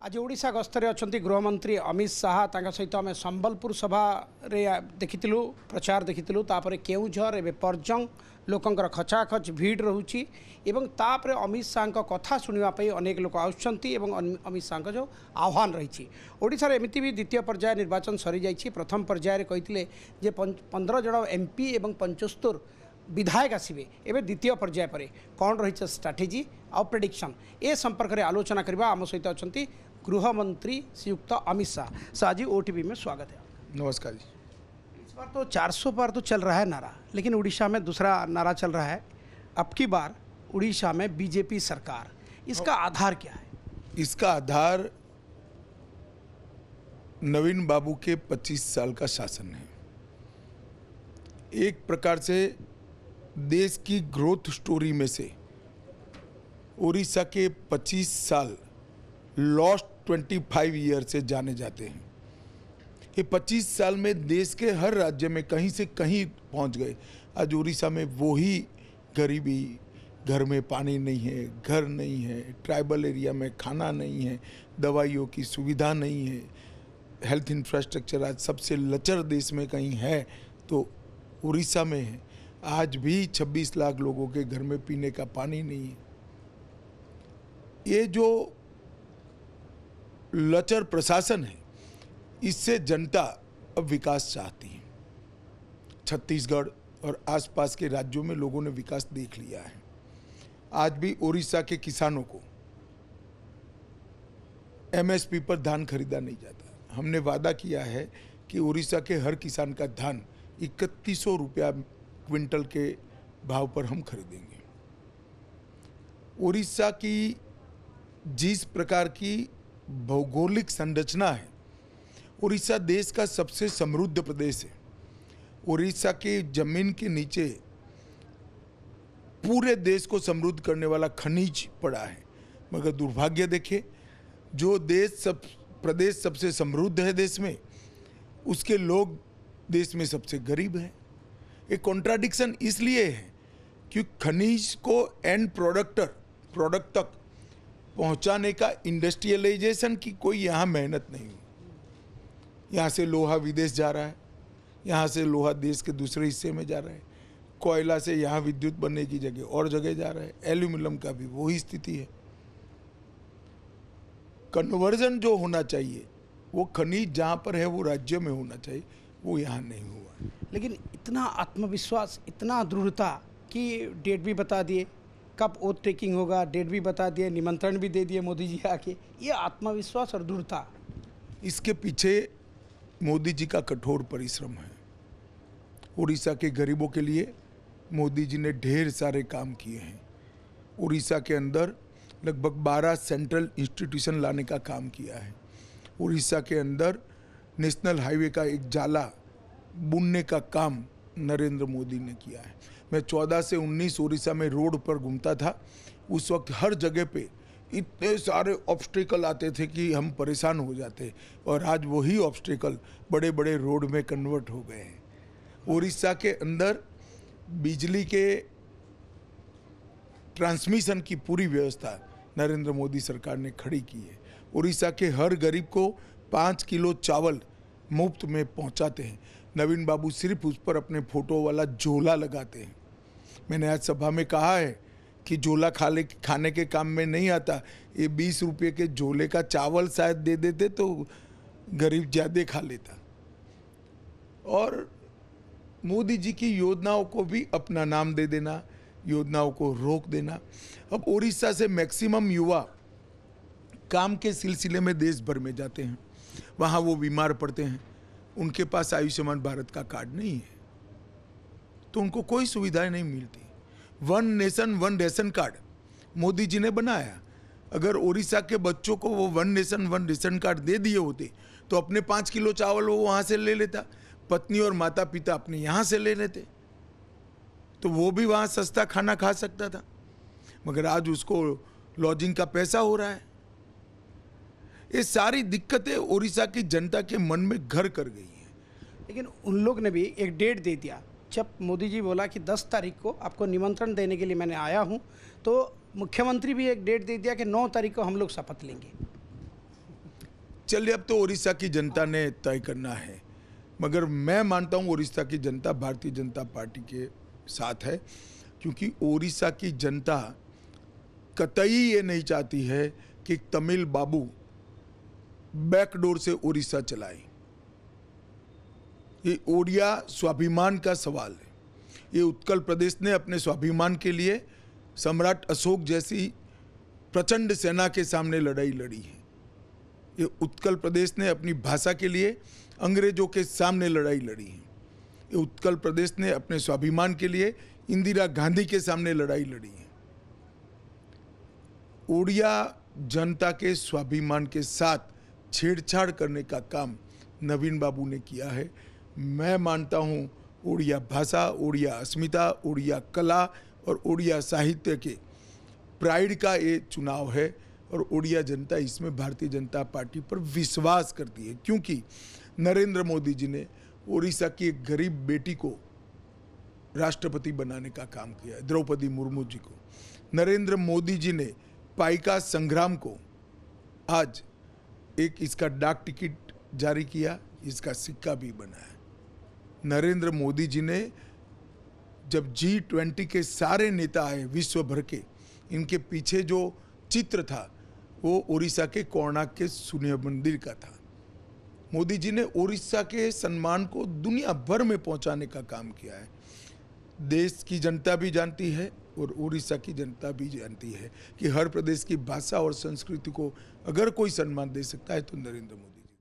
आज ओडिशा गस्तरे अच्छी गृहमंत्री अमित शाह सहित आम संबलपुर सभा रे देखिलु प्रचार देखिलु तापर केउझर एवं पर्जंग लोकंर खचाखच भीड़ रोची एवं तापर अमित शाह कथा शुणापी अनेक लोक आउछंती एवं अमित शाह जो आह्वान रही ओडिशा एमती भी द्वितीय पर्याय निर्वाचन सरी जाइए। प्रथम पर्याय कहते जे 15 जन एमपी एवं 75 विधायक आसवे एवं द्वितीय पर्याय पर कौन रही स्ट्राटेजी आउ प्रेडिक्शन ए संपर्क में आलोचना करने आम सहित अच्छा गृहमंत्री श्रीयुक्त अमित शाह। शाह जी ओटीवी में स्वागत है। नमस्कार जी। इस बार तो 400 पार तो चल रहा है नारा, लेकिन उड़ीसा में दूसरा नारा चल रहा है। अब की बार उड़ीसा में बीजेपी सरकार, इसका आधार क्या है? इसका आधार नवीन बाबू के 25 साल का शासन है। एक प्रकार से देश की ग्रोथ स्टोरी में से उड़ीसा के 25 साल लॉस्ट 25 ईयर से जाने जाते हैं। ये 25 साल में देश के हर राज्य में कहीं से कहीं पहुंच गए। आज उड़ीसा में वही गरीबी, घर में पानी नहीं है, घर नहीं है, ट्राइबल एरिया में खाना नहीं है, दवाइयों की सुविधा नहीं है, हेल्थ इंफ्रास्ट्रक्चर आज सबसे लचर देश में कहीं है तो उड़ीसा में है। आज भी 26 लाख लोगों के घर में पीने का पानी नहीं है। ये जो लचर प्रशासन है, इससे जनता अब विकास चाहती है। छत्तीसगढ़ और आसपास के राज्यों में लोगों ने विकास देख लिया है। आज भी उड़ीसा के किसानों को एमएसपी पर धान खरीदा नहीं जाता। हमने वादा किया है कि उड़ीसा के हर किसान का धान 3100 रुपया क्विंटल के भाव पर हम खरीदेंगे। उड़ीसा की जिस प्रकार की भौगोलिक संरचना है, उड़ीसा देश का सबसे समृद्ध प्रदेश है। उड़ीसा की जमीन के नीचे पूरे देश को समृद्ध करने वाला खनिज पड़ा है। मगर दुर्भाग्य देखे, जो प्रदेश सबसे समृद्ध है देश में, उसके लोग देश में सबसे गरीब हैं। एक कॉन्ट्राडिक्शन इसलिए है कि खनिज को एंड प्रोडक्ट तक पहुंचाने का इंडस्ट्रियलाइजेशन की कोई यहाँ मेहनत नहीं हुई। यहाँ से लोहा विदेश जा रहा है, यहाँ से लोहा देश के दूसरे हिस्से में जा रहा है, कोयला से यहाँ विद्युत बनने की जगह और जगह जा रहा है। एल्यूमिनियम का भी वही स्थिति है। कन्वर्जन जो होना चाहिए वो खनिज जहाँ पर है वो राज्य में होना चाहिए, वो यहाँ नहीं हुआ। लेकिन इतना आत्मविश्वास, इतना दृढ़ता कि डेट भी बता दिए, कब ओथ टेकिंग होगा डेट भी बता दिए, निमंत्रण भी दे दिए मोदी जी आके, ये आत्मविश्वास और दृढ़ता, इसके पीछे मोदी जी का कठोर परिश्रम है। उड़ीसा के गरीबों के लिए मोदी जी ने ढेर सारे काम किए हैं। उड़ीसा के अंदर लगभग 12 सेंट्रल इंस्टीट्यूशन लाने का काम किया है। उड़ीसा के अंदर नेशनल हाईवे का एक जाला बुनने का काम नरेंद्र मोदी ने किया है। मैं 14 से 19 उड़ीसा में रोड पर घूमता था। उस वक्त हर जगह पे इतने सारे ऑब्स्टेकल आते थे कि हम परेशान हो जाते, और आज वही ऑब्स्टेकल बड़े बड़े रोड में कन्वर्ट हो गए हैं। उड़ीसा के अंदर बिजली के ट्रांसमिशन की पूरी व्यवस्था नरेंद्र मोदी सरकार ने खड़ी की है। उड़ीसा के हर गरीब को 5 किलो चावल मुफ्त में पहुंचाते हैं। नवीन बाबू सिर्फ उस पर अपने फोटो वाला झोला लगाते हैं। मैंने आज सभा में कहा है कि झोला खाने के काम में नहीं आता। ये 20 रुपये के झोले का चावल शायद दे देते तो गरीब ज़्यादा खा लेता। और मोदी जी की योजनाओं को भी अपना नाम दे देना, योजनाओं को रोक देना। अब उड़ीसा से मैक्सिमम युवा काम के सिलसिले में देश भर में जाते हैं। वहाँ वो बीमार पड़ते हैं, उनके पास आयुष्मान भारत का कार्ड नहीं है तो उनको कोई सुविधाएं नहीं मिलती। 1 nation 1 ration card Modi ji ने बनाया। अगर उड़ीसा के बच्चों को वो 1 नेशन 1 रेशन कार्ड दे दिए होते तो अपने 5 किलो चावल वो वहाँ से ले लेता, पत्नी और माता पिता अपने यहाँ से ले लेते, तो वो भी वहाँ सस्ता खाना खा सकता था। मगर आज उसको लॉजिंग का पैसा हो रहा है। ये सारी दिक्कतें उड़ीसा की जनता के मन में घर कर गई हैं। लेकिन उन लोग ने भी एक डेट दे दिया। जब मोदी जी बोला कि 10 तारीख को आपको निमंत्रण देने के लिए मैंने आया हूं, तो मुख्यमंत्री भी एक डेट दे दिया कि 9 तारीख को हम लोग शपथ लेंगे। चलिए अब तो उड़ीसा की जनता ने तय करना है, मगर मैं मानता हूँ उड़ीसा की जनता भारतीय जनता पार्टी के साथ है, क्योंकि उड़ीसा की जनता कतई ये नहीं चाहती है कि तमिल बाबू बैकडोर से उड़ीसा चलाए। ये ओडिया स्वाभिमान का सवाल है। ये उत्कल प्रदेश ने अपने स्वाभिमान के लिए सम्राट अशोक जैसी प्रचंड सेना के सामने लड़ाई लड़ी है। ये उत्कल प्रदेश ने अपनी भाषा के लिए अंग्रेजों के सामने लड़ाई लड़ी है। ये उत्कल प्रदेश ने अपने स्वाभिमान के लिए इंदिरा गांधी के सामने लड़ाई लड़ी है। ओडिया जनता के स्वाभिमान के साथ छेड़छाड़ करने का काम नवीन बाबू ने किया है। मैं मानता हूँ ओडिया भाषा, ओडिया अस्मिता, ओडिया कला और ओडिया साहित्य के प्राइड का ये चुनाव है और ओडिया जनता इसमें भारतीय जनता पार्टी पर विश्वास करती है, क्योंकि नरेंद्र मोदी जी ने उड़ीसा की एक गरीब बेटी को राष्ट्रपति बनाने का काम किया है, द्रौपदी मुर्मू जी को। नरेंद्र मोदी जी ने पाइका संग्राम को आज एक इसका डाक टिकट जारी किया, इसका सिक्का भी बना है। नरेंद्र मोदी जी ने जब G20 के सारे नेता आए विश्व भर के, इनके पीछे जो चित्र था वो उड़ीसा के कोणार्क के सूर्य मंदिर का था। मोदी जी ने उड़ीसा के सम्मान को दुनिया भर में पहुंचाने का काम किया है। देश की जनता भी जानती है और उड़ीसा की जनता भी जानती है कि हर प्रदेश की भाषा और संस्कृति को अगर कोई सम्मान दे सकता है तो नरेंद्र मोदी।